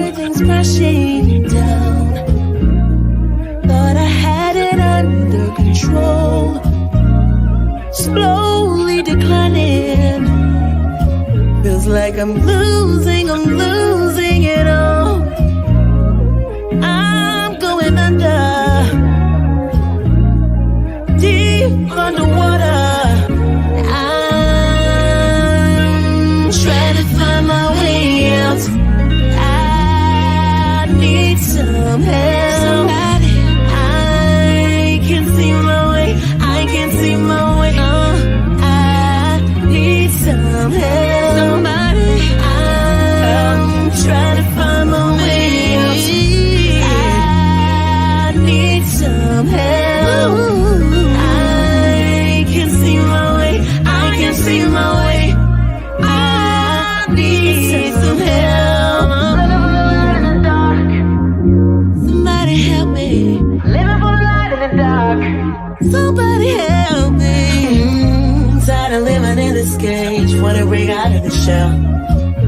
everything's crashing down. Thought I had it under control. Slowly declining. Feels like I'm losing it all. I'm going under, deep underwater. I'm trying to find my way out. I need some help. Somebody. I can see my way. I can see my way. I need some help. Somebody. I'm trying to find my way out. I need some help. I can see my way. I can see my way. I need some help. Somebody help me. Living for the light in the dark. Somebody help me. Tired of living in this cage. Wanna break out of the shell.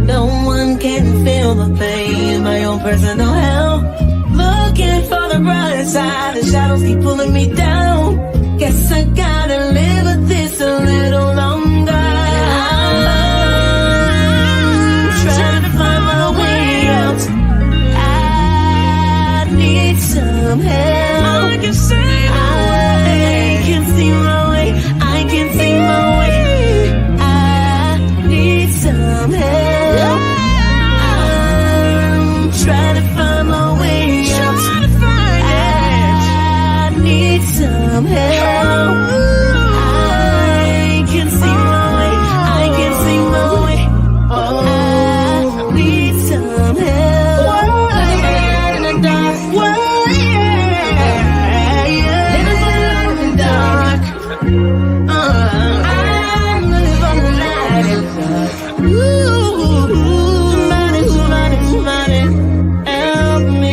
No one can feel the pain. My own personal hell. Looking for the bright side. The shadows keep pulling me down. Guess I gotta live with this a little longer. I'm trying to find my way out. I need some help. I can see my way. I can see my way. I can see my way. I need some help. I'm trying to find my way out. I need some help. I can see my way. I can see my way. I need some help. In the dark. Living for the light in the dark. I'm living for the light in the dark. Somebody, help me.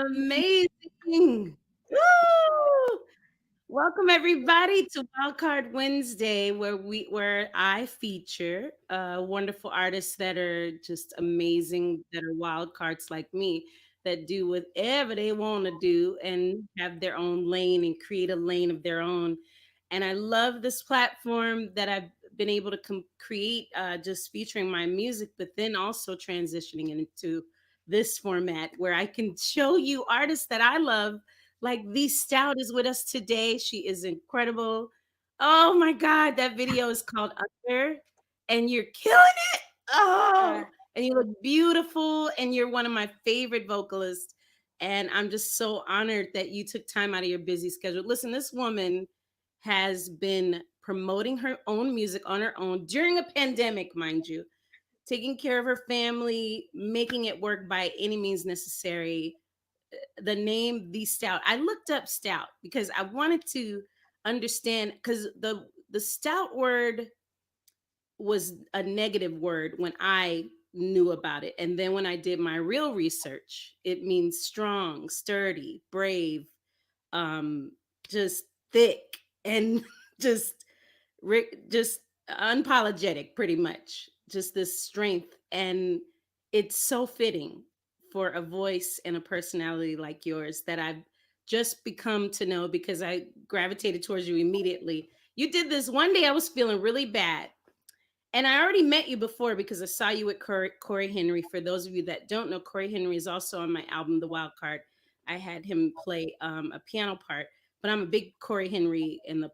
Amazing. Woo! Welcome everybody to Wildcard Wednesday, where I feature wonderful artists that are just amazing, that are wild cards like me, that do whatever they want to do and have their own lane and create a lane of their own. And I love this platform that I've been able to create, just featuring my music, but then also transitioning into this format where I can show you artists that I love. Like the Stout is with us today. She is incredible. Oh my God, that video is called Under, and you're killing it. Oh, and you look beautiful, and you're one of my favorite vocalists. And I'm just so honored that you took time out of your busy schedule. Listen, this woman has been promoting her own music on her own during a pandemic, mind you, taking care of her family, making it work by any means necessary. The name The Stout. I looked up Stout because I wanted to understand, because the Stout word was a negative word when I knew about it. And then when I did my real research, it means strong, sturdy, brave, um, just thick, and just just unapologetic, pretty much. Just this strength, and it's so fitting for a voice and a personality like yours that I've just become to know because I gravitated towards you immediately. You did this one day. I was feeling really bad, and I already met you before because I saw you at Corey Henry. For those of you that don't know, Corey Henry is also on my album, The Wild Card. I had him play a piano part, but I'm a big Corey Henry and the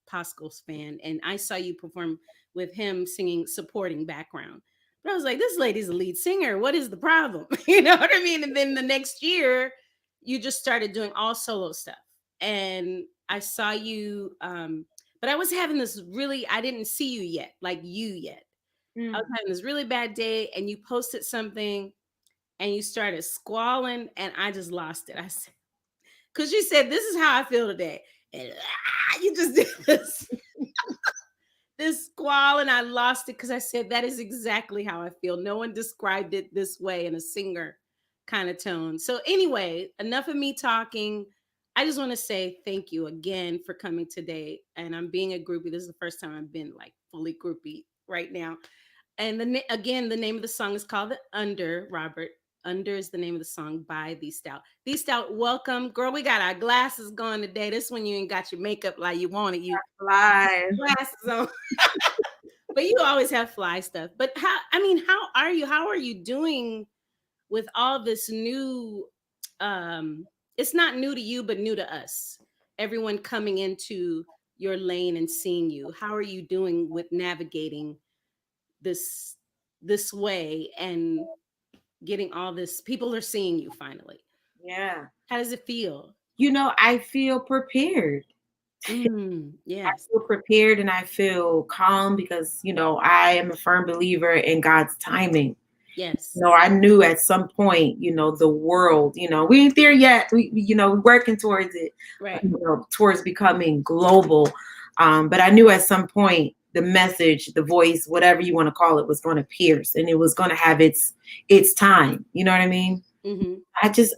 Pascals fan, and I saw you perform with him singing supporting background. But I was like, this lady's a lead singer. What is the problem? You know what I mean? And then the next year, you just started doing all solo stuff, and I saw you. But I was having this really, I didn't see you yet, like you yet. I was having this really bad day, and you posted something, and you started squalling, and I just lost it. I said, because you said, this is how I feel today. And you just did this. this squall and I lost it because I said that is exactly how I feel. No one described it this way in a singer kind of tone. So, anyway, enough of me talking. I just want to say thank you again for coming today. And I'm being a groupie. This is the first time I've been like fully groupie right now. And again, the name of the song is called The Under, Robert. Under is the name of the song by The Stout. The Stout, welcome. Girl, we got our glasses going today. This one you ain't got your makeup like you want it. You Live. glasses on. But you always have fly stuff. But how are you? How are you doing with all this new it's not new to you, but new to us. Everyone coming into your lane and seeing you. How are you doing with navigating this this way and getting all this people are seeing you finally? Yeah. How does it feel? I feel prepared. I Yes. feel prepared and I feel calm because, I am a firm believer in God's timing. Yes. I knew at some point, the world, we ain't there yet. We're working towards it, Right. towards becoming global. But I knew at some point the message, the voice, whatever you want to call it, was going to pierce and it was going to have its time. You know what I mean? Mm-hmm.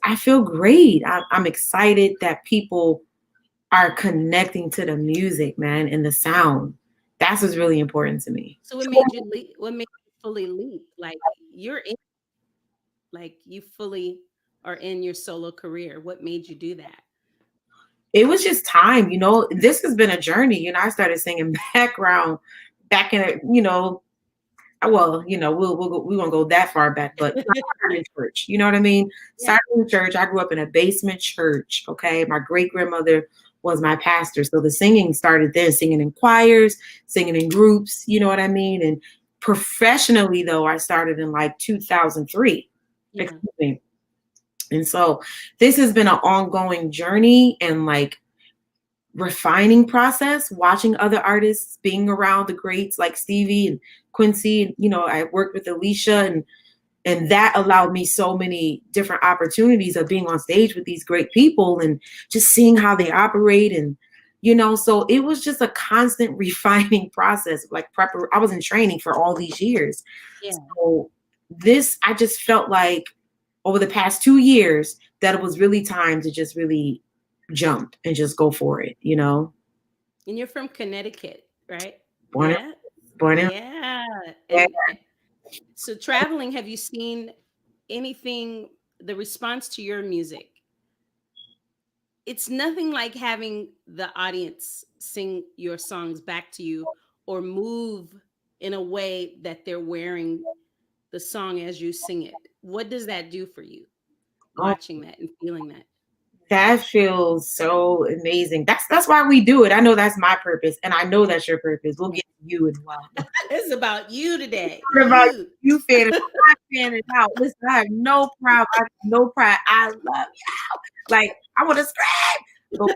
I feel great. I'm excited that people are connecting to the music, man, and the sound. That's what's really important to me. So what made you leap? What made you fully leap? Like you're in, like you fully are in your solo career. What made you do that? It was just time, this has been a journey. I started singing background back in, well, we won't go that far back, but I started in church. You know what I mean? Yeah. Started in church. I grew up in a basement church. Okay. My great grandmother was my pastor. So the singing started then, singing in choirs, singing in groups. You know what I mean? And professionally, though, I started in like 2003. Yeah. Excuse me. And so this has been an ongoing journey and like refining process, watching other artists, being around the greats like Stevie and Quincy. And, I worked with Alicia and that allowed me so many different opportunities of being on stage with these great people and just seeing how they operate. And, so it was just a constant refining process, like I was in training for all these years. Yeah. So I just felt like over the past 2 years that it was really time to just really jump and just go for it, And you're from Connecticut, right? Born Yeah. in. Yeah. And so traveling, have you seen anything, the response to your music? It's nothing like having the audience sing your songs back to you or move in a way that they're wearing the song as you sing it. What does that do for you? Oh, Watching that and feeling that. that feels so amazing. That's why we do it. I know that's my purpose, and I know that's your purpose. We'll get to you as well. It's about you today. What about you fanning? I'm fanning out. Listen, I have no problem. I have no pride. I love you. Like I want to scream.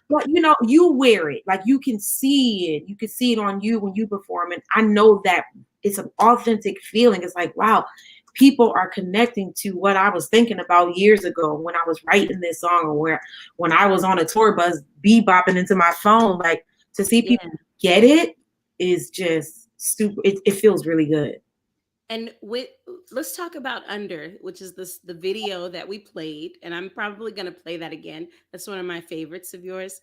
But you wear it. Like you can see it. You can see it on you when you perform. And I know that it's an authentic feeling. It's like, wow, people are connecting to what I was thinking about years ago when I was writing this song or when I was on a tour bus bebopping into my phone. Like to see people get it is just stupid. It feels really good. And let's talk about Under, which is the video that we played, and I'm probably going to play that again. That's one of my favorites of yours,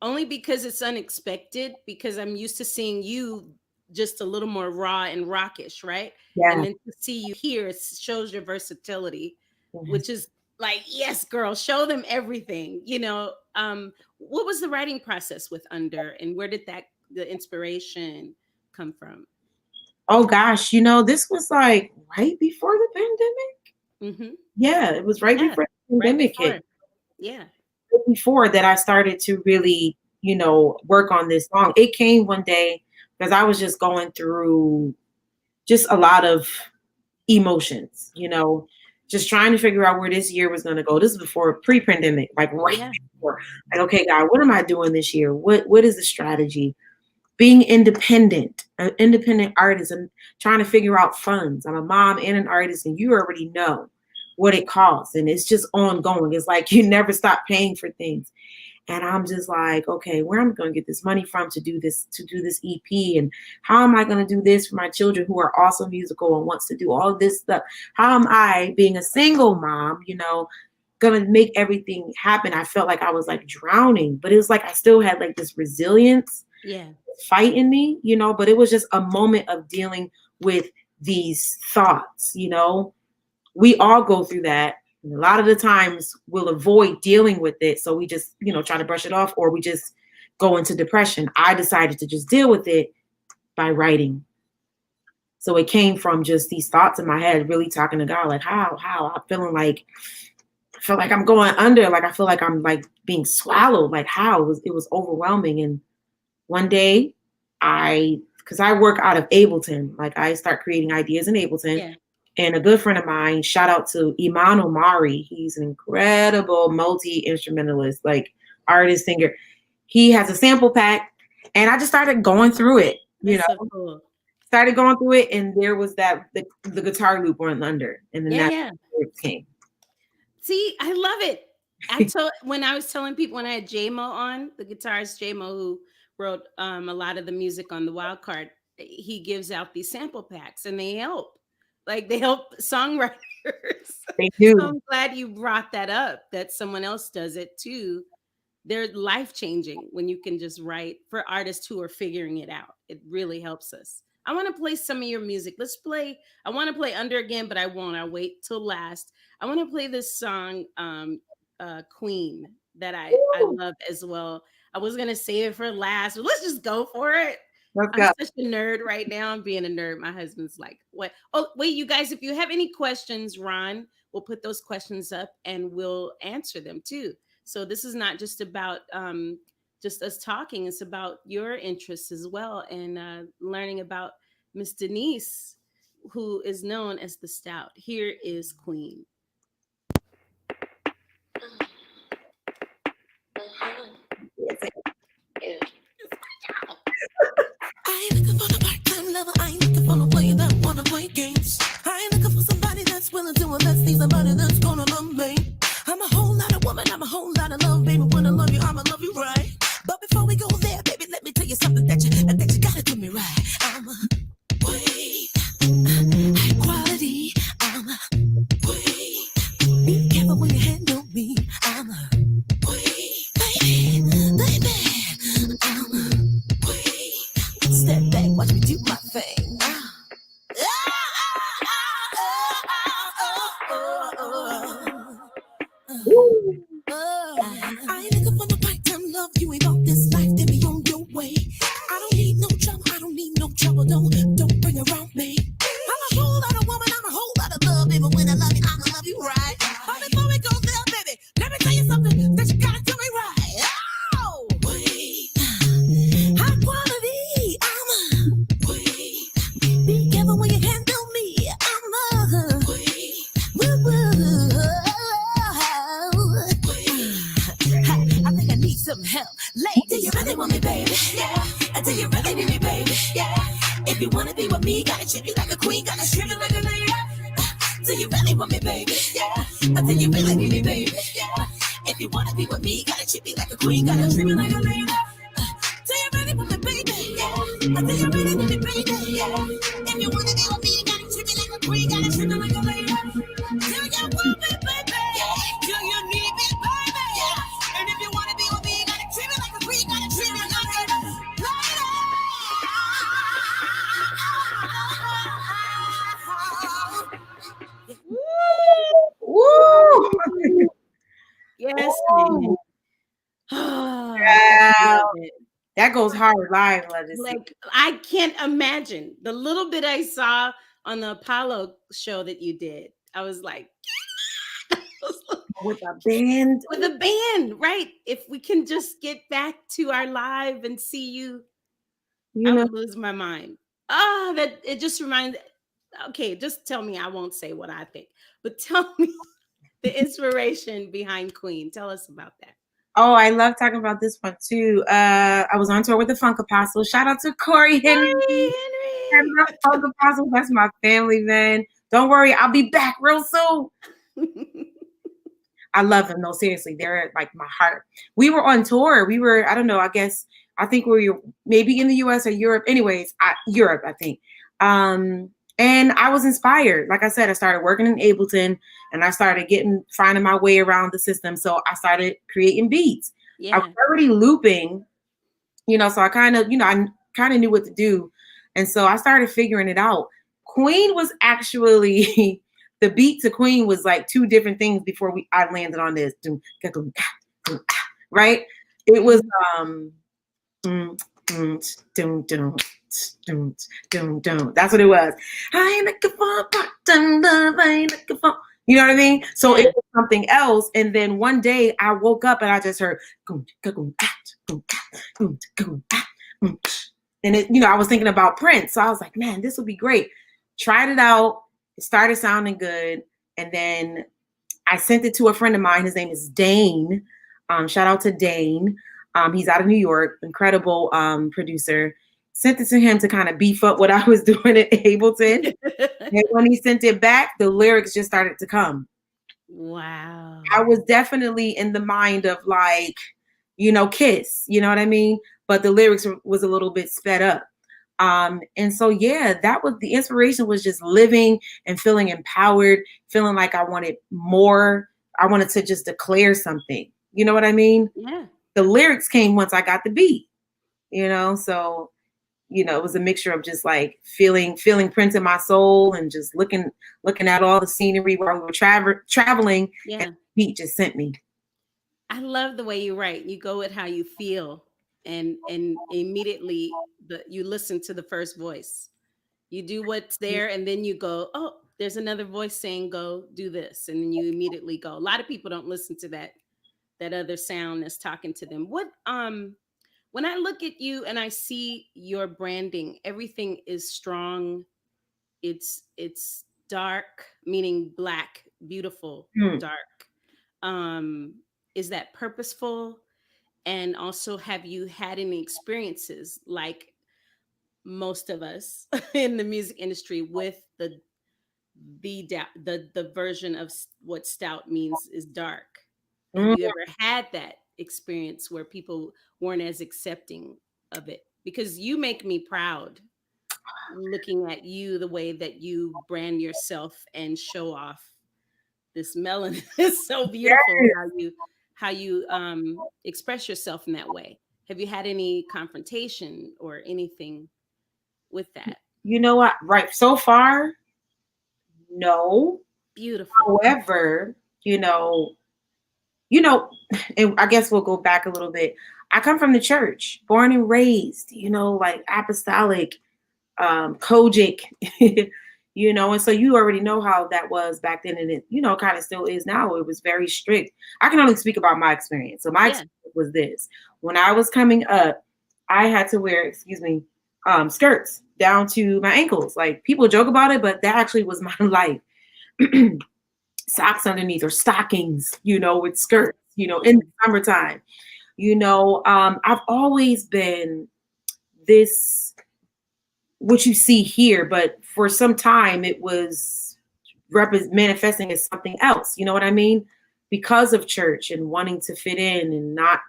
only because it's unexpected. Because I'm used to seeing you just a little more raw and rockish, right? Yeah. And then to see you here, it shows your versatility, which is like, yes, girl, show them everything. What was the writing process with Under, and where did the inspiration come from? Oh gosh, this was like right before the pandemic. Mm-hmm. Yeah, it was right before the pandemic hit. Yeah. Before that, I started to really, work on this song. It came one day because I was just going through just a lot of emotions, just trying to figure out where this year was going to go. This is before pre-pandemic, like right before. Like, okay, God, what am I doing this year? What is the strategy? Being independent, an independent artist and trying to figure out funds. I'm a mom and an artist, and you already know what it costs. And it's just ongoing. It's like you never stop paying for things. And I'm just like, okay, where am I going to get this money from to do this EP? And how am I going to do this for my children who are also musical and wants to do all this stuff? How am I, being a single mom, going to make everything happen? I felt like I was like drowning, but it was like I still had like this resilience fight in me, but it was just a moment of dealing with these thoughts. We all go through that. And a lot of the times we'll avoid dealing with it. So we just, try to brush it off, or we just go into depression. I decided to just deal with it by writing. So it came from just these thoughts in my head, really talking to God, like how I'm feeling like, I feel like I'm going under. Like, I feel like I'm being swallowed. Like how it was overwhelming. And one day because I work out of Ableton, like I start creating ideas in Ableton. Yeah. And a good friend of mine, shout out to Iman Omari. He's an incredible multi-instrumentalist, like artist, singer. He has a sample pack, and I just started going through it, So cool. Started going through it, and there was the guitar loop went under, and then that came. See, I love it. When I was telling people, when I had J-Mo on, the guitarist J-Mo, who wrote a lot of the music on the Wild Card, he gives out these sample packs, and they help. Like, they help songwriters. They do. So I'm glad you brought that up, that someone else does it too. They're life-changing when you can just write for artists who are figuring it out. It really helps us. I want to play some of your music. I want to play Under again, but I won't. I'll wait till last. I want to play this song, Queen, that I love as well. I was going to save it for last, but let's just go for it. I'm such a nerd right now. I'm being a nerd. My husband's like, what? Oh, wait, you guys, if you have any questions, Ron, we'll put those questions up and we'll answer them too. So this is not just about just us talking. It's about your interests as well, and learning about Miss Denise, who is known as the Stout. Here is Queen. I ain't looking for no part-time lover. I ain't looking for no player that wanna play games. I ain't looking for somebody that's willing to invest. Need somebody that's gonna love me. I'm a whole lot of woman. I'm a whole lot of love, baby. When I love you, I'ma love you right. But before we go there, baby, let me tell you something that you gotta do me right. I'm a queen, high quality. I'm a queen. Be careful when you handle me. I'm a queen, baby. I'm a queen. Step back, watch me do my thing. I ain't looking for no part-time love. You ain't about this life, then be on your way. I don't need no trouble. I don't need no trouble. Don't bring around me. I'm a whole lot of woman. I'm a whole lot of love, baby. When I love you, I'ma love you right. But before we go there, baby, let me tell you something that you gotta do me right. Oh, wait, high quality. I'm a queen. Be careful when you handle me. I'm a queen. I think I need some help. Lady, do you really want me, baby? Yeah. Do you really need me, baby? Yeah. If you wanna be with me, gotta treat me like a queen, gotta treat me like a lady. Do you really want me, baby? Yeah. Do you really need me, baby? Yeah. If you wanna be with me, gotta treat me like a queen, gotta treat me like a lady. Do you really want me, baby? Yeah. Do you really need me, baby? Yeah. If you wanna be with me, gotta treat me like a queen, gotta treat me like a lady. Do you want me, baby? Yeah. Do you need me, baby? Yeah. And if you wanna be with me, gotta treat me like a queen, gotta treat me like a lady. Woo! Yes. Ooh. Oh, that goes hard live, Ledisi. Like, I can't imagine the little bit I saw on the Apollo show that you did. I was like, with a band. With a band, right? If we can just get back to our live and see you, I would lose my mind. That it just reminds. Okay, just tell me. I won't say what I think, but tell me the inspiration behind Queen. Tell us about that. Oh, I love talking about this one too. I was on tour with the Funk Apostles. Shout out to Corey Henry. Funk Apostles, that's my family, man. Don't worry, I'll be back real soon. I love them. No, seriously, they're like my heart. We were on tour. We were, I don't know, I think we were maybe in the US or Europe. Anyways, Europe, I think. And I was inspired. Like I said, I started working in Ableton and I started finding my way around the system. So I started creating beats. I was Yeah. already looping, so I kind of, I kind of knew what to do. And so I started figuring it out. Queen was actually the beat to Queen was like two different things before I landed on this. Right? It was that's what it was. I ain't looking for I ain't looking for. You know what I mean? So it was something else. And then one day I woke up and I just heard and it, I was thinking about Prince. So I was like, man, this would be great. Tried it out. It started sounding good. And then I sent it to a friend of mine. His name is Dane. Shout out to Dane. He's out of New York, incredible producer. Sent it to him to kind of beef up what I was doing at Ableton. And when he sent it back, the lyrics just started to come. Wow. I was definitely in the mind of like, Kiss, you know what I mean? But the lyrics was a little bit sped up. And so, yeah, that was the inspiration, was just living and feeling empowered, feeling like I wanted more. I wanted to just declare something. You know what I mean? Yeah. The lyrics came once I got the beat, so, it was a mixture of just like feeling Prince in my soul and just looking at all the scenery while we were traveling. Yeah. And the beat just sent me. I love the way you write. You go with how you feel, and immediately you listen to the first voice. You do what's there, and then you go, oh, there's another voice saying, go do this. And then you immediately go. A lot of people don't listen to that other sound that's talking to them. When I look at you and I see your branding, everything is strong. It's dark, meaning black, beautiful, dark. Is that purposeful? And also, have you had any experiences like most of us in the music industry with the version of what Stout means is dark? Have you ever had that experience where people weren't as accepting of it? Because you make me proud looking at you, the way that you brand yourself and show off this melanin. It's so beautiful how you express yourself in that way. Have you had any confrontation or anything with that? You know what? Right. So far, no. Beautiful. However, and I guess we'll go back a little bit. I come from the church, born and raised, like apostolic, Kojic, and so you already know how that was back then, and it, kind of still is now. It was very strict. I can only speak about my experience. So my experience was this: when I was coming up, I had to wear, skirts down to my ankles. Like, people joke about it, but that actually was my life. Socks underneath, or stockings, with skirts, in the summertime. I've always been this, what you see here, but for some time it was manifesting as something else. You know what I mean? Because of church and wanting to fit in and not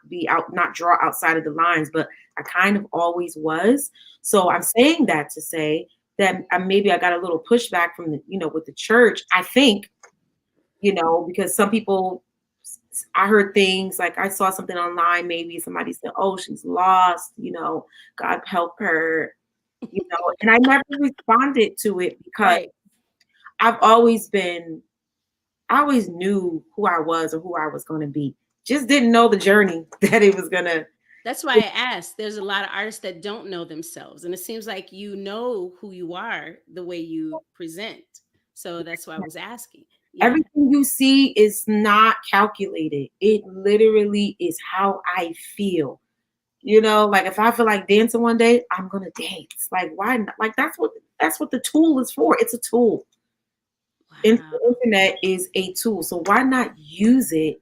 draw outside of the lines, but I kind of always was. So I'm saying that to say that maybe I got a little pushback from the, with the church, I think, because some people, I heard things like, I saw something online, maybe somebody said, oh, she's lost, God help her, and I never responded to it because I always knew who I was or who I was going to be. Just didn't know the journey that it was going to. That's why I asked. There's a lot of artists that don't know themselves. And it seems like you know who you are the way you present. So that's why I was asking. Yeah. Everything you see is not calculated. It literally is how I feel. Like, if I feel like dancing one day, I'm going to dance. Like, why not? Like, that's what the tool is for. It's a tool. Wow. The internet is a tool. So why not use it,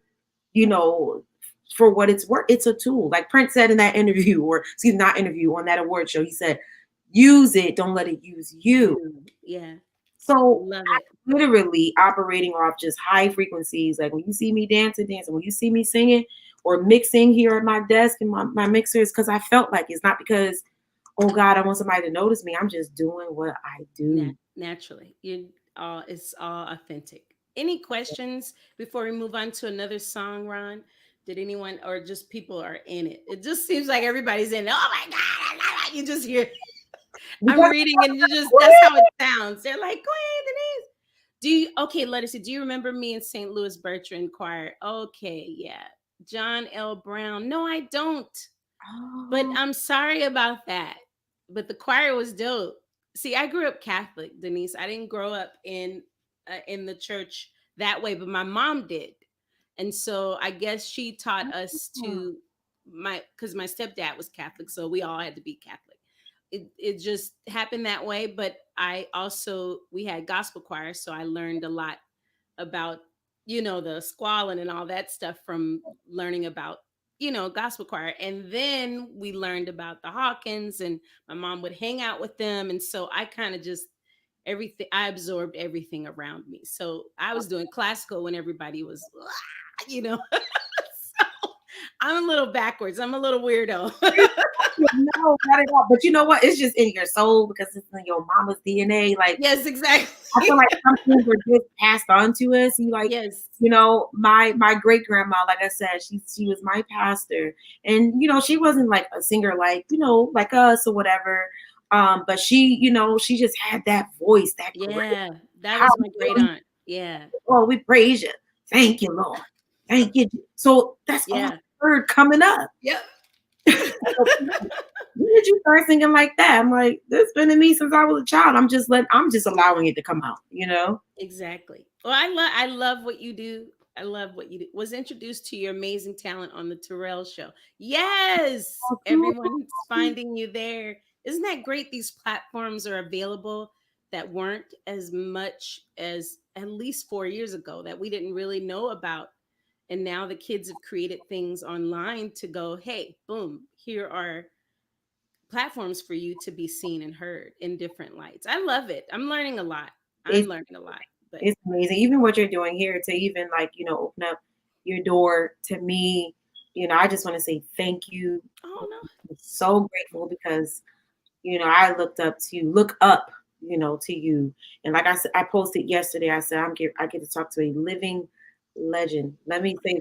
for what it's worth? It's a tool. Like Prince said in that interview, on that award show, he said, use it, don't let it use you. Yeah. So Love it. literally operating off just high frequencies. Like when you see me dancing, when you see me singing or mixing here at my desk and my mixer is because I felt like it's not because, oh God, I want somebody to notice me. I'm just doing what I do. Naturally, you all it's all authentic. Any questions before we move on to another song, Ron? Did anyone or just people are in it? It just seems like everybody's in it. Oh my God, I love it. You just hear I'm Because reading and you just that's how it sounds. They're like, go ahead, Denise. Do you okay, Ledisi, do you remember me in St. Louis Bertrand Choir? Okay, yeah. John L. Brown. No, I don't. But oh, I'm sorry about that. But the choir was dope. See, I grew up Catholic, Denise. I didn't grow up in the church that way, but my mom did. And so I guess she taught us to my because my stepdad was Catholic, so we all had to be Catholic. It just happened that way, but I also we had gospel choir, so I learned a lot about the squalling and all that stuff from learning about gospel choir, and then we learned about the Hawkins, and my mom would hang out with them, and so I kind of just everything I absorbed everything around me. So I was doing classical when everybody was so I'm a little backwards, I'm a little weirdo. no, not at all. But you know what? It's just in your soul because it's in your mama's DNA. Like Yes, I feel exactly. like some things were just passed on to us. You like, Yes. my great grandma, like I said, she was my pastor, and she wasn't like a singer like like us or whatever. But she just had that voice, that great Yeah, that how was my great aunt. Yeah. oh, we praise you, thank you, Lord, thank you. So that's all I Yeah. heard coming up. Yep. When did you start singing like that? I'm like, this been in me since I was a child. I'm just allowing it to come out. Exactly. Well, I love what you do. I love what you do. Was introduced to your amazing talent on the Terrell show. Yes, everyone's finding you there. Isn't that great? These platforms are available that weren't as much as at least 4 years ago that we didn't really know about. And now the kids have created things online to go, hey, boom, here are platforms for you to be seen and heard in different lights. I love it. I'm learning a lot. I'm It's learning a lot. But it's amazing. Even what you're doing here to even like, open up your door to me. I just want to say thank you. oh no. I'm so grateful because, I look up, to you. And like I said, I posted yesterday, I said, I get to talk to a living legend. Let me say,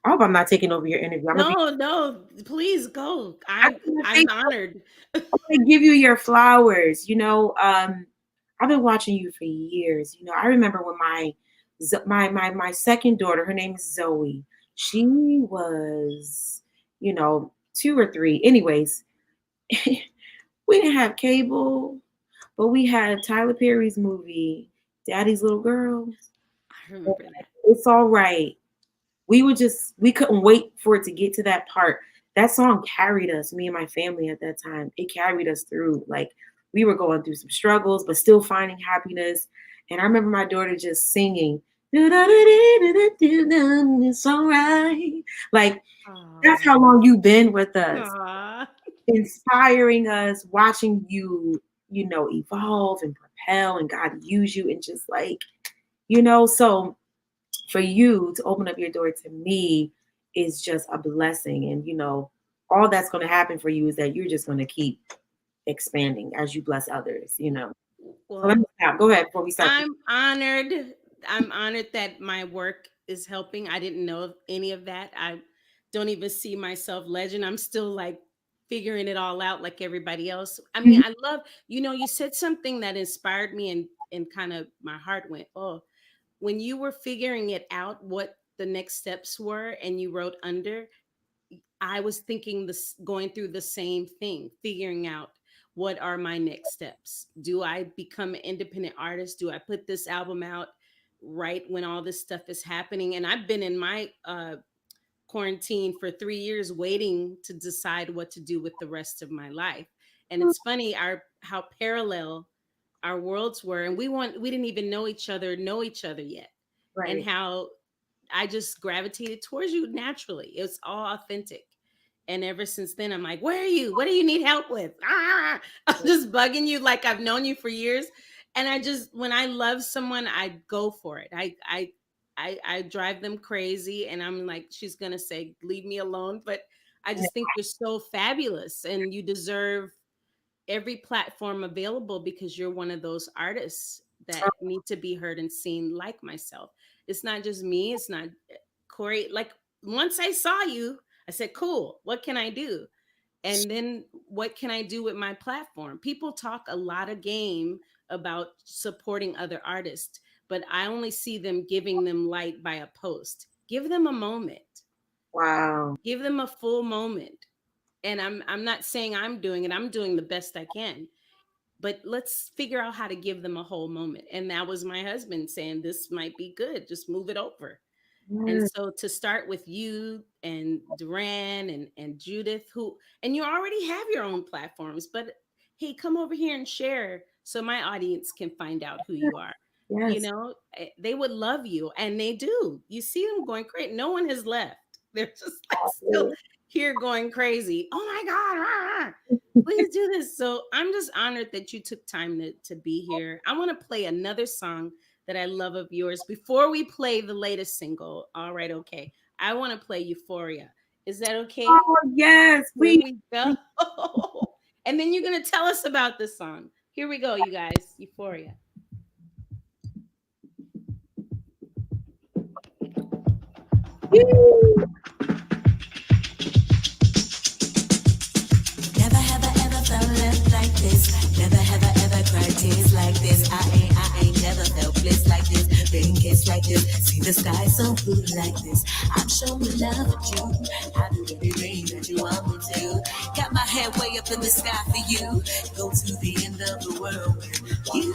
I hope I'm not taking over your interview. No, no, please go. I'm I gonna I'm say honored. to give you your flowers. I've been watching you for years. I remember when my second daughter, her name is Zoe. She was, 2 or 3. Anyways, we didn't have cable, but we had Tyler Perry's movie, Daddy's Little Girls. I remember that. It's all right. We couldn't wait for it to get to that part. That song carried us, me and my family at that time. It carried us through. Like we were going through some struggles, but still finding happiness. And I remember my daughter just singing, it's all right. Like that's Aw. how long you've been with us, Aw. inspiring us, watching you, evolve and propel and God use you and just like, so for you to open up your door to me is just a blessing. And all that's going to happen for you is that you're just going to keep expanding as you bless others. So let Well, me stop. Go ahead before we start. I'm honored. I'm honored that my work is helping. I didn't know of any of that. I don't even see myself legend. I'm still like figuring it all out like everybody else. I mean, Mhm. I love, you said something that inspired me and kind of my heart went, oh, when you were figuring it out what the next steps were and you wrote under, I was thinking this going through the same thing, figuring out what are my next steps. Do I become an independent artist? Do I put this album out right when all this stuff is happening? And I've been in my quarantine for 3 years waiting to decide what to do with the rest of my life. And it's funny our how parallel our worlds were, and we didn't even know each other yet, and Right. how I just gravitated towards you naturally. It was all authentic. And ever since then, I'm like, where are you? What do you need help with? Ah! I'm just bugging you like I've known you for years. And I just, when I love someone, I go for it. I drive them crazy, and I'm like, she's gonna say, "Leave me alone," but I just think you're so fabulous, and you deserve every platform available because you're one of those artists that need to be heard and seen, like myself. It's not just me. It's not Corey. Like, once I saw you, I said, "Cool. What can I do?" And then what can I do with my platform? People talk a lot of game about supporting other artists, but I only see them giving them light by a post. Give them a moment. Wow. Give them a full moment. And I'm not saying I'm doing it. I'm doing the best I can. But let's figure out how to give them a whole moment. And that was my husband saying, this might be good. Just move it over. And Yes. so to start with you and Duran and Judith, who, and you already have your own platforms, but hey, come over here and share so my audience can find out who you are. You Yes. know, they would love you, and they do. You see them going crazy. No one has left. They're just like still here going crazy. Oh my God, please do this. So I'm just honored that you took time to be here. I want to play another song that I love of yours before we play the latest single. All right, okay. I want to play Euphoria. Is that okay? Oh yes, Here we go. And then you're going to tell us about this song. Here we go, you guys. Euphoria. Never have I ever felt left like this. Never have I ever cried tears like this. I ain't never felt bliss like this. Been kissed like this. See the sky so blue like this. I'm showing love at you. I do anything that you want me to. Got my head way up in the sky for you. Go to the end of the world with you.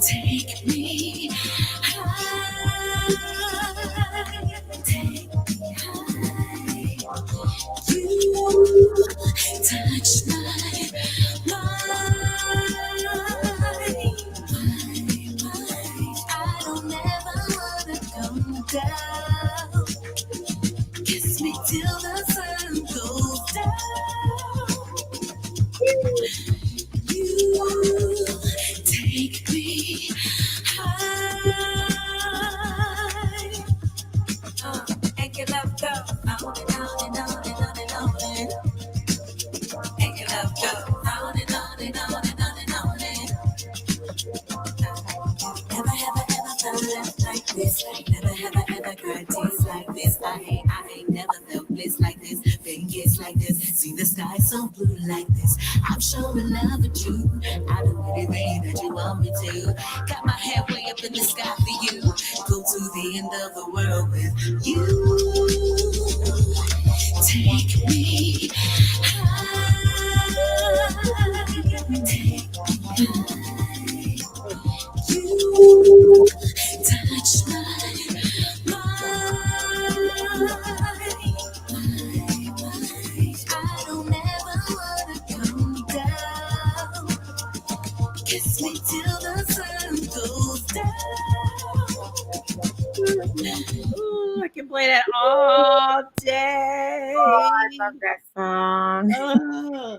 Take me high. Take me high. You touch my mind. I don't ever wanna come down. Kiss me till the sun goes down. You take me high. And your love go on and on and on and on and on and and your love go on and on and on and on and on and never have I ever felt left like this. Never have I ever cried tears like this. I ain't never felt bliss like this. Been kissed like this. See the sky so blue like this. I'm showing love at you. I do anything that you want me to. Got my head way up in the sky for you. Go to the end of the world with you. Take me high. Take me high. You touch my mind. I don't ever wanna come down. Kiss me till the sun goes down. Ooh, I can play that all day. Oh, I love that song. Oh,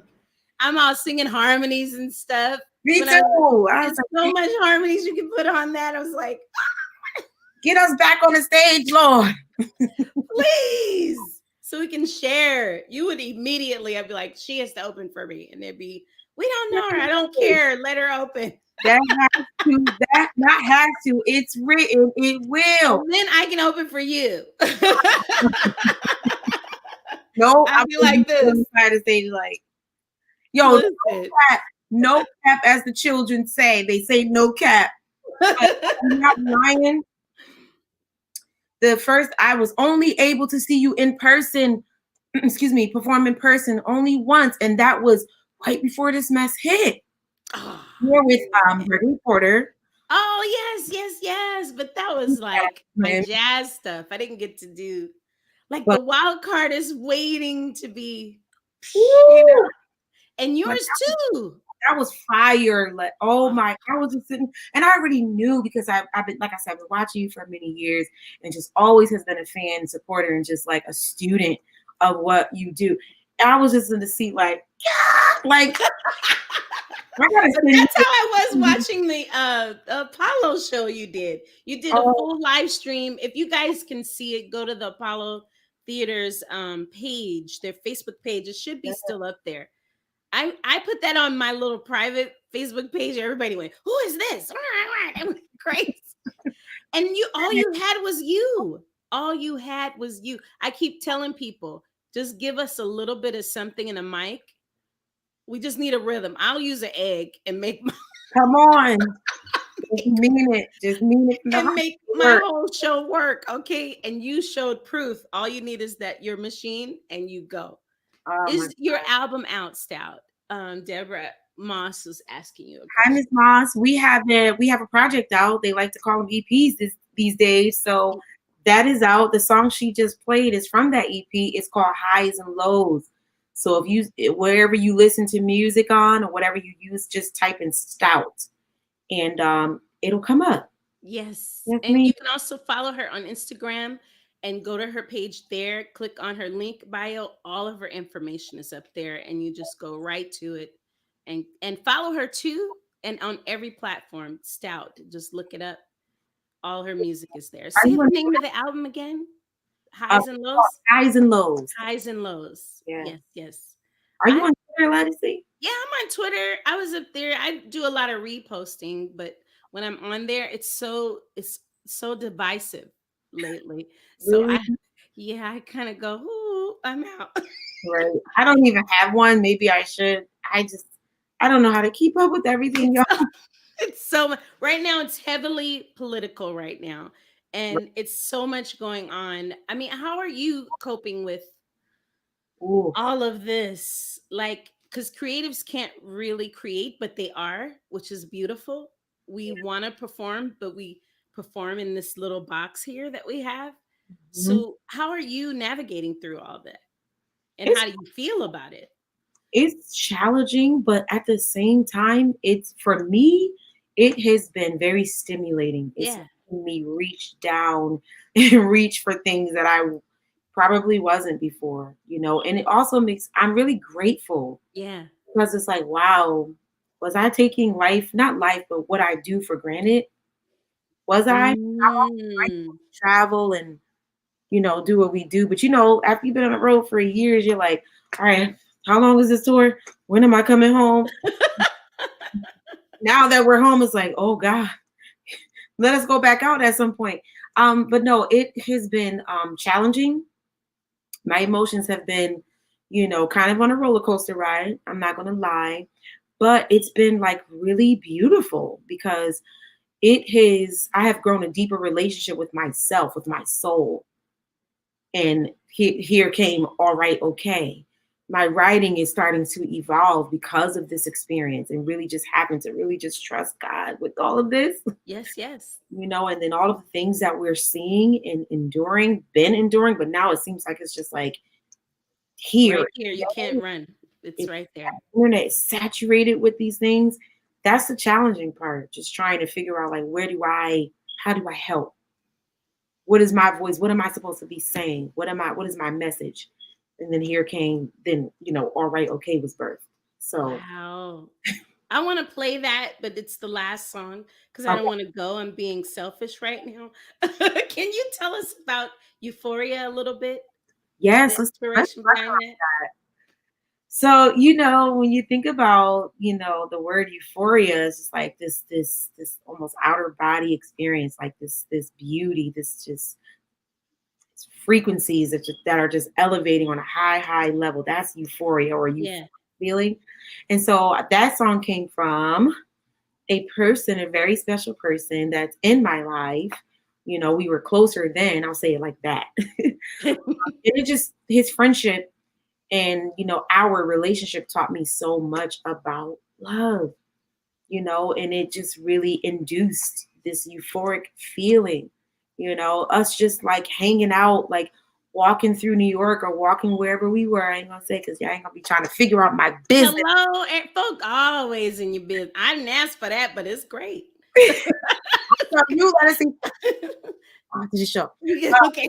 I'm all singing harmonies and stuff. Me When too. I was There's like, so much harmonies you can put on that. I was like, get us back on the stage, Lord. please, so we can share. You would immediately, I'd be like, she has to open for me. And there'd be, we don't know her. I don't care. Let her open. That has to, that not has to. It's written. It will. And then I can open for you. No, I'll be like this. On the side of the stage, like, yo, Listen. no cap, as the children say. They say no cap. I'm not lying. The first, I was only able to see you in person, perform in person only once, and that was right before this mess hit. Oh, You're with Brittany Porter. oh, yes. But that was like my jazz stuff. I didn't get to do, like, the wild card is waiting to be, you know, and yours too. That was fire. Like, oh my, I was just sitting, and I already knew because I've been, like I said, I've been watching you for many years and just always has been a fan, supporter, and just like a student of what you do. And I was just in the seat like, yeah, like I gotta But send you that's how I was the watching the Apollo show you did. You did a oh, full live stream. If you guys can see it, go to the Apollo Theater's page, their Facebook page. It should be still up there. I put that on my little private Facebook page. Everybody went, "Who is this?" It went crazy. And all you had was you. All you had was you. I keep telling people, just give us a little bit of something in a mic. We just need a rhythm. I'll use an egg and make come on. Just mean it. Just mean it from the heart. my Work. whole show work. Okay. And you showed proof. All you need is that your machine and you go. Oh my Is your God. album out, Stout? Deborah Moss was asking you a Hi, question. Miss Moss. We have a project out. They like to call them EPs these days. So that is out. The song she just played is from that EP. It's called Highs and Lows. So if you wherever you listen to music on or whatever you use, just type in Stout and it'll come up. Yes. Yes, And me. you can also follow her on Instagram and go to her page there, click on her link bio. All of her information is up there and you just go right to it and follow her too. And on every platform, Stout, just look it up. All her music is there. Are Say you the on name of the album again. uh, Highs and Lows. Highs and Lows? Highs and Lows. Yeah. Yes, yes. Are you I on Twitter, Ledisi? Yeah, I'm on Twitter. I was up there. I do a lot of reposting, but when I'm on there, it's so divisive lately. So Really? I kind of go, ooh, I'm out. Right. I don't even have one. Maybe I should. I don't know how to keep up with everything, It's y'all. it's so right now. It's heavily political right now, and it's so much going on. I mean, how are you coping with Ooh, all of this? Like, because creatives can't really create, but they are, which is beautiful. We want to perform, but we perform in this little box here that we have. mhm. So, how are you navigating through all that? And It's how do you feel about it? it's challenging, but at the same time, it's for me, it has been very stimulating. It's Yeah. making me reach down and reach for things that I probably wasn't before, and it also makes I'm really grateful Yeah. because it's like, wow, was I taking life, not life, but what I do for granted? Was I? Mm. Travel and do what we do. But after you've been on the road for years, you're like, all right, how long is this tour? When am I coming home? Now that we're home, it's like, oh God, let us go back out at some point. But no, it has been challenging. My emotions have been, kind of on a roller coaster ride. I'm not gonna lie. But it's been like really beautiful because I have grown a deeper relationship with myself, with my soul. And here came all right, okay. My writing is starting to evolve because of this experience and really just happen to really just trust God with all of this, Yes, yes. and then all of the things that we're seeing and been enduring, but now it seems like it's just like here. Right here. You can't run. It's It's right there. internet is saturated with these things. That's the challenging part, just trying to figure out like how do I help? What is my voice? What am I supposed to be saying? What is my message? And then here came, then, all right, okay was birth. So, Wow. I want to play that, but it's the last song because I don't okay. want to go. I'm being selfish right now. Can you tell us about Euphoria a little bit? The Yes, let's inspiration behind that? so, when you think about, the word euphoria is just like this almost outer body experience, like this beauty, this just frequencies that are just elevating on a high level. That's euphoria or you Yeah. feeling. And so that song came from a person, a very special person that's in my life. We were closer then, I'll say it like that. And it just his friendship and our relationship taught me so much about love, and it just really induced this euphoric feeling, us just like hanging out, like walking through New York or walking wherever we were. I ain't gonna say because y'all ain't gonna be trying to figure out my business. Hello, and folk always in your business. I didn't ask for that, but it's great. So you let us see after the show. Okay.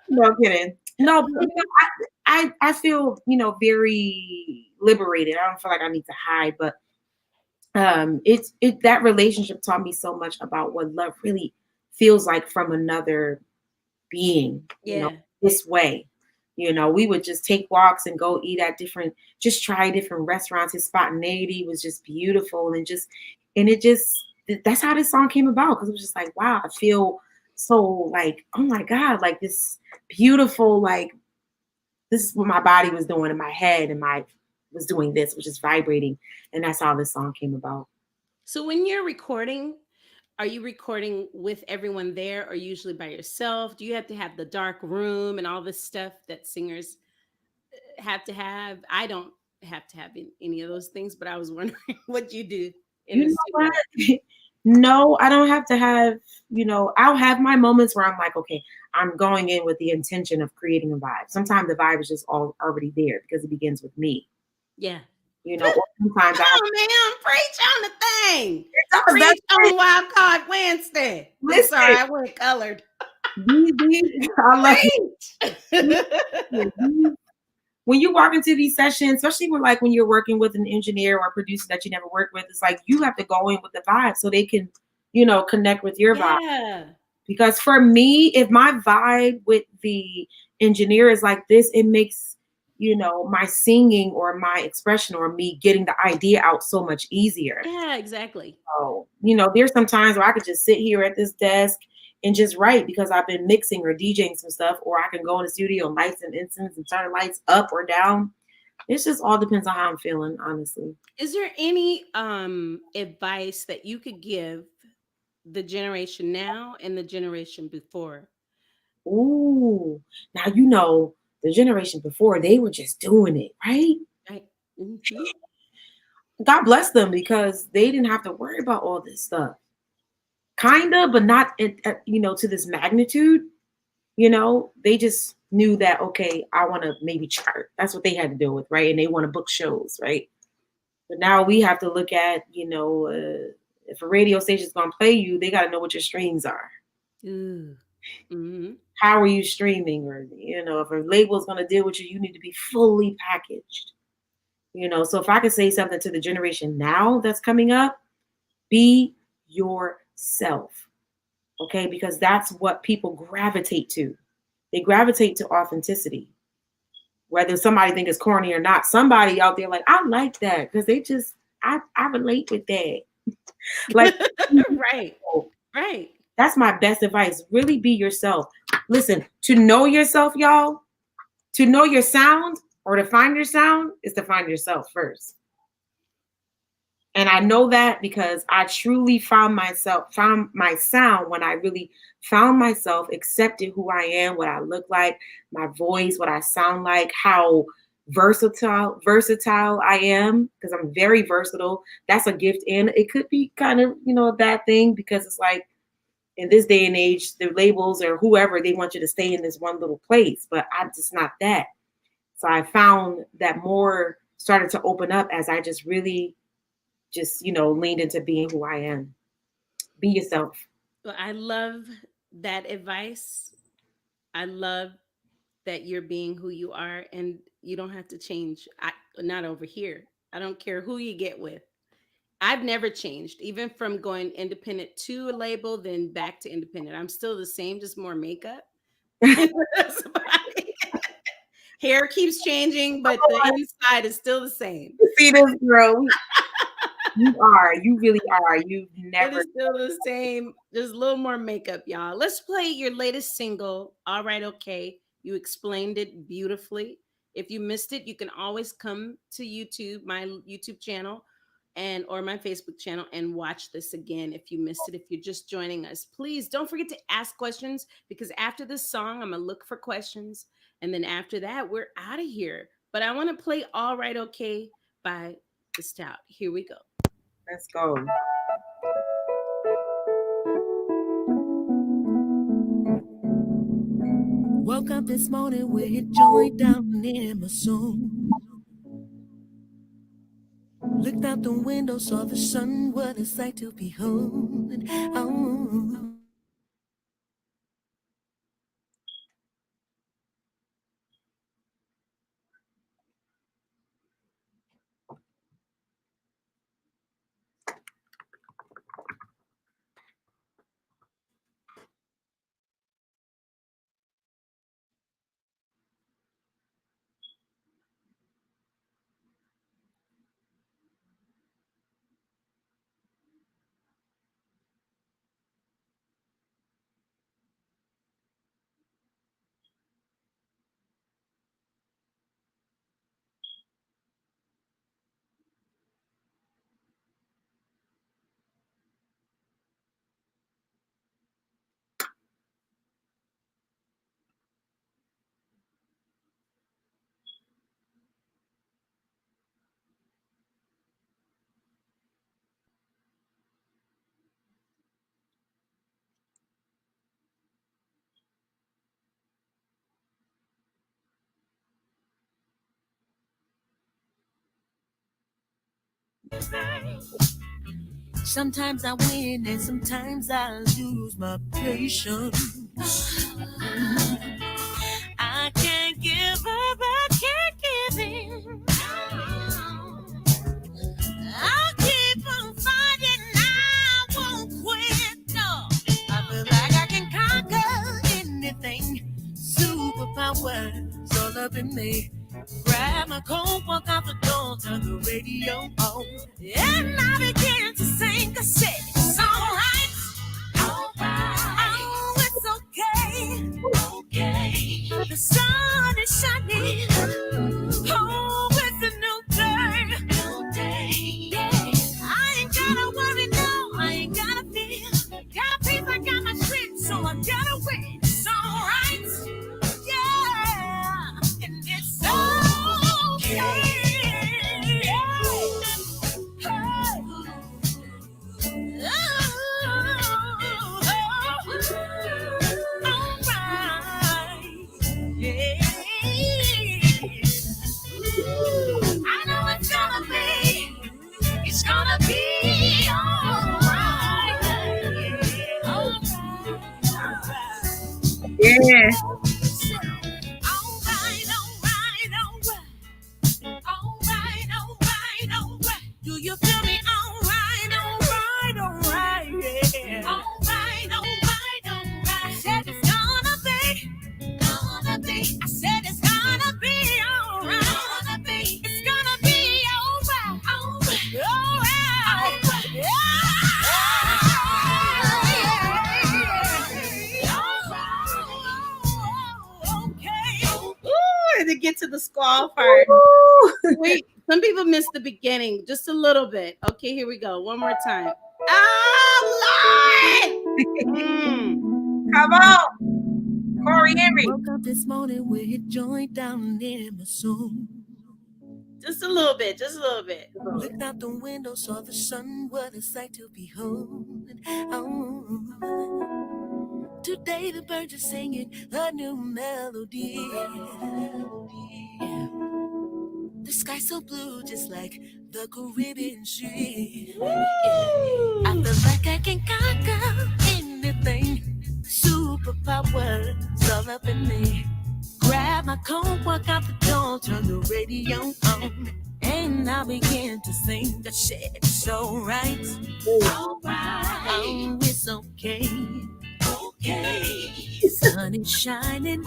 No I'm kidding. No, but, I feel very liberated. I don't feel like I need to hide, but It that relationship taught me so much about what love really feels like from another being, Yeah. this way. We would just take walks and go eat at just try different restaurants. His spontaneity was just beautiful, and it just, that's how this song came about. Because it was just like, wow, I feel so like, oh my God, like this beautiful, like this is what my body was doing in my head, and my was doing this, which is vibrating. And that's how this song came about. So when you're recording, are you recording with everyone there or usually by yourself? Do you have to have the dark room and all this stuff that singers have to have? I don't have to have any of those things, but I was wondering what you do in You the know studio. what? No, I don't have to have, I'll have my moments where I'm like, okay, I'm going in with the intention of creating a vibe. Sometimes the vibe is just already there because it begins with me, Yeah. or sometimes Come I have, on, man. Preach on the thing. it does, Preach that's it. on Wild Card Wednesday. I'm sorry, Listen, I went colored. I love Preach. it. When you walk into these sessions, especially when you're working with an engineer or a producer that you never worked with, it's like you have to go in with the vibe so they can, connect with your vibe. Yeah. Because for me, if my vibe with the engineer is like this, it makes, my singing or my expression or me getting the idea out so much easier. Yeah, exactly. So, there's some times where I could just sit here at this desk and just write because I've been mixing or DJing some stuff, or I can go in the studio and light some incense and turn the lights up or down. It just all depends on how I'm feeling, honestly. Is there any advice that you could give the generation now and the generation before? Ooh, now the generation before, they were just doing it, right? Right. Hmm. God bless them because they didn't have to worry about all this stuff. Kinda, but not to this magnitude. They just knew that, okay, I want to maybe chart. That's what they had to deal with, right? And they want to book shows, right? But now we have to look at, if a radio station is going to play you, they got to know what your streams are. Ooh. Hmm. How are you streaming? Or, if a label is going to deal with you, you need to be fully packaged. So if I could say something to the generation now that's coming up, be yourself. Okay, because that's what people gravitate to. They gravitate to authenticity. Whether somebody think it's corny or not, somebody out there like, I like that because I relate with that. Like, Right. Right. that's my best advice. Really be yourself. Listen, to know yourself, y'all, to know your sound or to find your sound is to find yourself first. And I know that because I truly found my sound when I really found myself, accepted who I am, what I look like, my voice, what I sound like, how versatile I am, because I'm very versatile. That's a gift. And it could be kind of, a bad thing because it's like in this day and age, the labels or whoever, they want you to stay in this one little place, but I'm just not that. So I found that more started to open up as I just really leaned into being who I am. Be yourself. Well, I love that advice. I love that you're being who you are and you don't have to change. Not over here. I don't care who you get with. I've never changed, even from going independent to a label, then back to independent. I'm still the same, just more makeup. That's about it. Hair keeps changing, but the inside is still the same. See this girl. You really are. You've It never. is still the same, just a little more makeup, y'all. Let's play your latest single, All Right, Okay. You explained it beautifully. If you missed it, you can always come to YouTube, my YouTube channel, and or my Facebook channel and watch this again if you missed it. If you're just joining us, please don't forget to ask questions because after this song, I'm gonna look for questions. And then after that, we're out of here. But I want to play All Right, Okay by the Stout. Here we go. Let's go. Woke up this morning with a joint down in my soul. Looked out the window, saw the sun, what a sight to behold. Oh. Sometimes I win and sometimes I lose my patience. I can't give up, I can't give in. I'll keep on fighting, I won't quit. No, I feel like I can conquer anything. Superpowers all up in me. Grab my coat, walk out the door, turn the radio on, and I begin to sing a shit. It's alright, oh, it's okay, okay. The sun is shining, oh, it's a new day, yeah. I ain't gotta worry, no, I ain't gotta fear. Got peace, I got my strength, so I gotta win. It's alright, yeah, and it's okay. I know it's gonna be alright. Yeah. Do you feel me? Alright, yeah. I said it's gonna be. I said it's gonna be alright. It's gonna be alright. Ooh, to get to the squall part. Ooh. Wait, some people missed the beginning just a little bit. Okay, here we go. One more time. Oh, Lord! Come on, Corey Henry. Woke up this morning with a joint down in my soul. Just a little bit, just a little bit. Looked out the window, saw the sun, what a sight to behold. Oh, today the birds are singing a new melody. The sky so blue, just like the Caribbean Sea. I feel like I can conquer anything. Superpowers all up in me. Grab my coat, walk out the door, turn the radio on, and I begin to sing the shit. It's alright. Alright. Oh, it's okay. Okay. The sun is shining.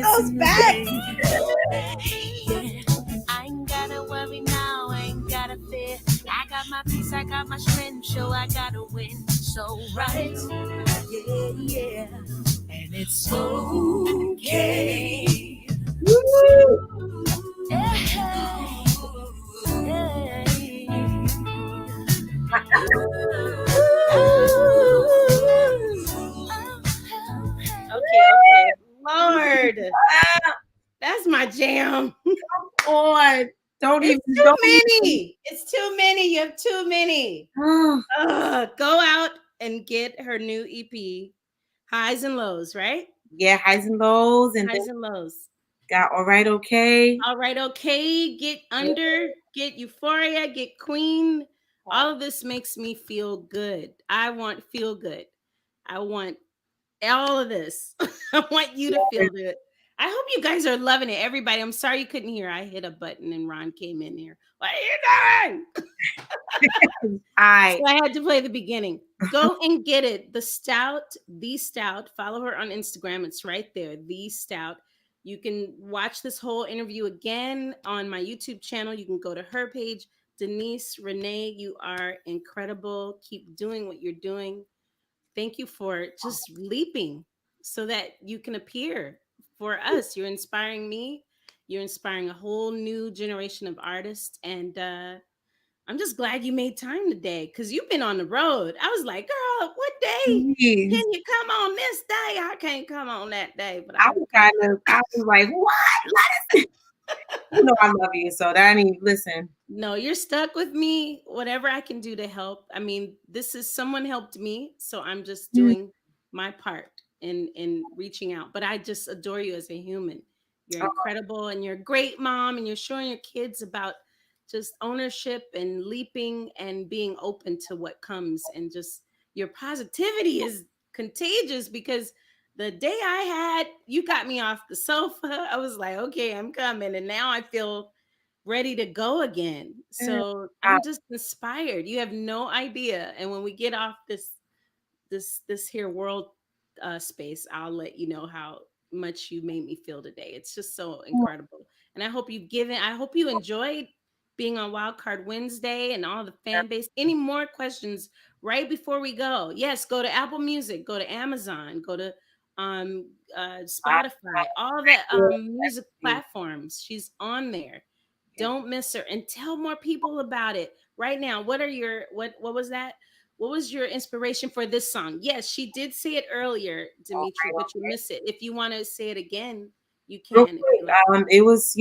Those back. Yeah. I ain't gotta worry now, I ain't gotta fear. I got my peace, I got my strength, so I gotta win. So right, yeah. And it's okay. Okay. Lord. That's my jam. On. Don't even. It's too many. It's too many. You have too many. Go out and get her new EP, Highs and Lows, right? Yeah, highs and lows. And Highs and Lows. got All Right, Okay. All Right, Okay. Get Under, get Euphoria, get Queen. All of this makes me feel good. I want feel good. I want all of this. I want you to feel good. I hope you guys are loving it. Everybody, I'm sorry you couldn't hear. I hit a button and Ron came in here. What are you doing? So I had to play the beginning. Go and get it. The Stout. Follow her on Instagram. It's right there. The Stout. You can watch this whole interview again on my YouTube channel. You can go to her page. Denise, Renee, you are incredible. Keep doing what you're doing. Thank you for just leaping so that you can appear for us. You're inspiring me. You're inspiring a whole new generation of artists. And I'm just glad you made time today because you've been on the road. I was like, girl, what day can you come on this day? I can't come on that day. But I was like, what? You know I love you. So that ain't listen. No, you're stuck with me. Whatever I can do to help. I mean, this is someone helped me. So I'm just doing my part in reaching out. But I just adore you as a human. You're incredible and you're a great mom and you're showing your kids about just ownership and leaping and being open to what comes, and just your positivity is contagious, because the day I had, you got me off the sofa. I was like, okay, I'm coming. And now I feel ready to go again. Mm, So wow. I'm just inspired. You have no idea. And when we get off this here world space, I'll let you know how much you made me feel today. It's just so incredible. And I hope you enjoyed being on Wildcard Wednesday and all the fan base. Any more questions right before we go? Yes, go to Apple Music, go to Amazon, go to um Spotify, all the music platforms. She's on there. Yeah. Don't miss her, and tell more people about it right now. What are your what was that? What was your inspiration for this song? Yes, she did say it earlier, All Dimitri, right, but you miss it. If you want to say it again, you real can if quick, you like. it was,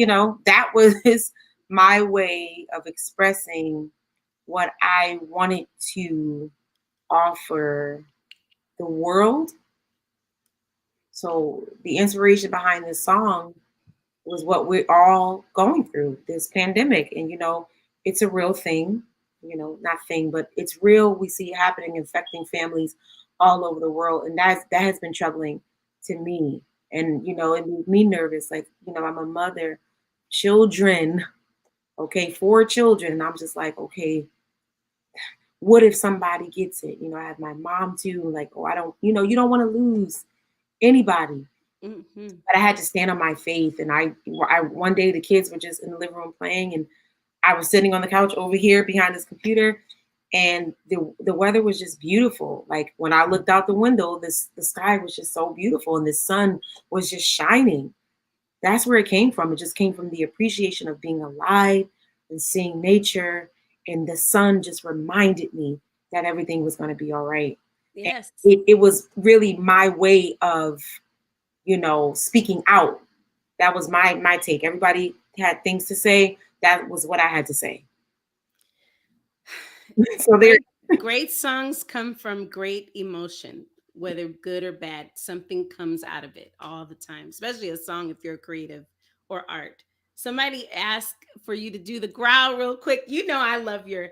that was my way of expressing what I wanted to offer the world. So the inspiration behind this song was what we're all going through, this pandemic. And, it's a real thing, not thing, but it's real. We see it happening, affecting families all over the world. And that has been troubling to me. And, it made me nervous. Like, I'm a mother, children, okay, 4 children. And I'm just like, okay, what if somebody gets it? I have my mom too. Like, oh, I don't, you don't want to lose anybody. Mm-hmm. But I had to stand on my faith. And I one day the kids were just in the living room playing, and I was sitting on the couch over here behind this computer, and the weather was just beautiful. Like when I looked out the window, the sky was just so beautiful, and the sun was just shining. That's where it came from. It just came from the appreciation of being alive and seeing nature, and the sun just reminded me that everything was going to be all right. And Yes. it was really my way of speaking out. That was my take. Everybody had things to say. That was what I had to say. So there. Great songs come from great emotion, whether good or bad. Something comes out of it all the time, especially a song if you're creative or art. Somebody asked for you to do the growl real quick. You know I love your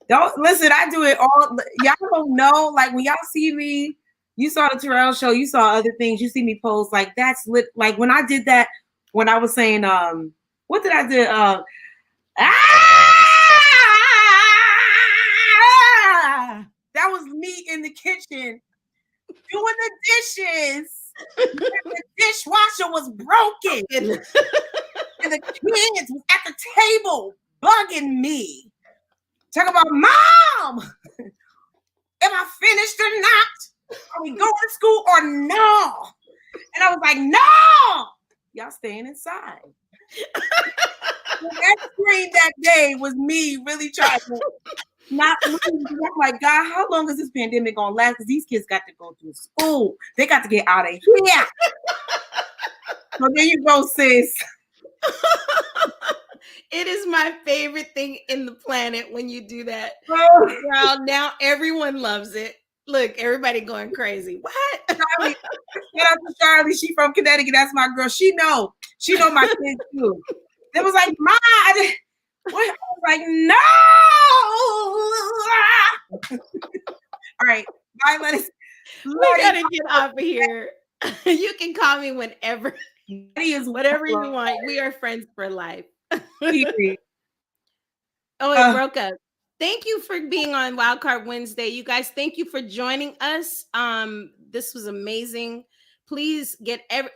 Don't listen. I do it all. Y'all don't know. Like when y'all see me, you saw the Terrell show. You saw other things. You see me post. Like that's lit. Like when I did that. When I was saying, what did I do? That was me in the kitchen doing the dishes. The dishwasher was broken, and the kids was at the table bugging me. Talk about, Mom, am I finished or not? Are we going to school or no? And I was like, no, y'all staying inside. That scream that day was me really trying to not leave. I'm like, God, how long is this pandemic gonna last? Because these kids got to go to school. They got to get out of here. So there you go, sis. It is my favorite thing in the planet when you do that. Well, now everyone loves it. Look, everybody going crazy. What? Charlie, shout out to Charlie. She from Connecticut. That's my girl. She know my kids too. It was like, Ma, I was like, no. All right, bye. We gotta get off of here. You can call me whenever. Whatever you want. We are friends for life. Oh, it broke up. Thank you for being on Wildcard Wednesday. You guys, thank you for joining us. This was amazing. Please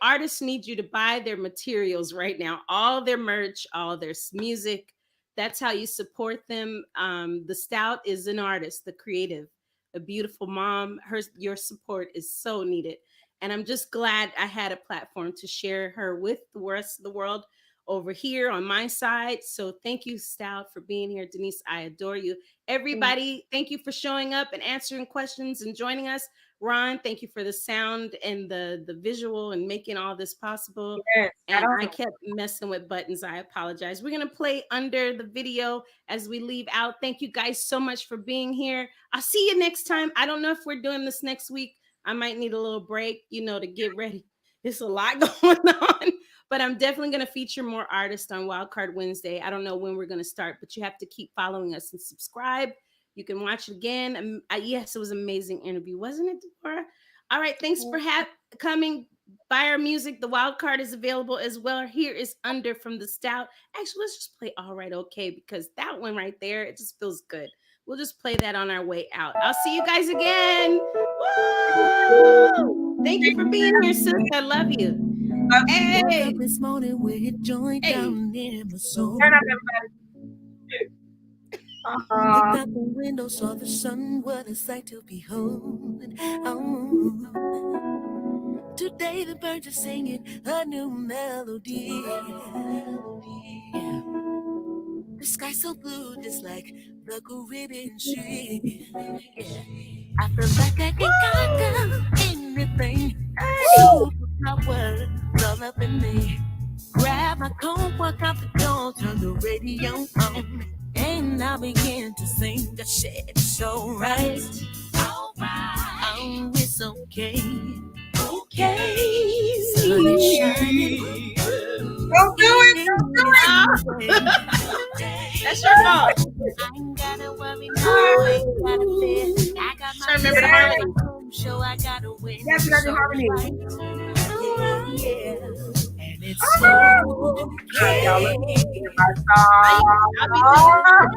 artists need you to buy their materials right now, all their merch, all their music. That's how you support them. The Stout is an artist, the creative, a beautiful mom. Your support is so needed. And I'm just glad I had a platform to share her with the rest of the world over here on my side. So thank you, Stout, for being here. Denise, I adore you. Everybody, thank you for showing up and answering questions and joining us. Ron, thank you for the sound and the visual and making all this possible. Yes, and I kept messing with buttons. I apologize. We're going to play under the video as we leave out. Thank you guys so much for being here. I'll see you next time. I don't know if we're doing this next week. I might need a little break, to get ready. There's a lot going on. But I'm definitely going to feature more artists on Wildcard Wednesday. I don't know when we're going to start, but you have to keep following us and subscribe. You can watch it again. Yes, it was an amazing interview, wasn't it, Deborah? All right, thanks for coming. Buy our music. The wild card is available as well. Here is Under from the Stout. Actually, let's just play All Right Okay, because that one right there, it just feels good. We'll just play that on our way out. I'll see you guys again. Woo! Thank you for being here, sis. I love you. Hey. Woke up this morning with a joint down in my soul. Turn up, everybody. Looked out the window, saw the sun, what a sight to behold. Oh. Today the birds are singing a new melody. The sky so blue, just like the Caribbean sea. I feel like I can conquer anything. Superpower all up in me. Grab my coat, walk out the door, turn the radio on, and I begin to sing. I said it's alright, alright. Oh, it's okay. Okay, sun is shining. Don't do it. Don't do it. That's your fault. I ain't gotta worry, no, I ain't gotta fear. I got my remember the harmony. show, I gotta win. That's not the harmony. Yeah, and it's Y'all okay. listen to my song.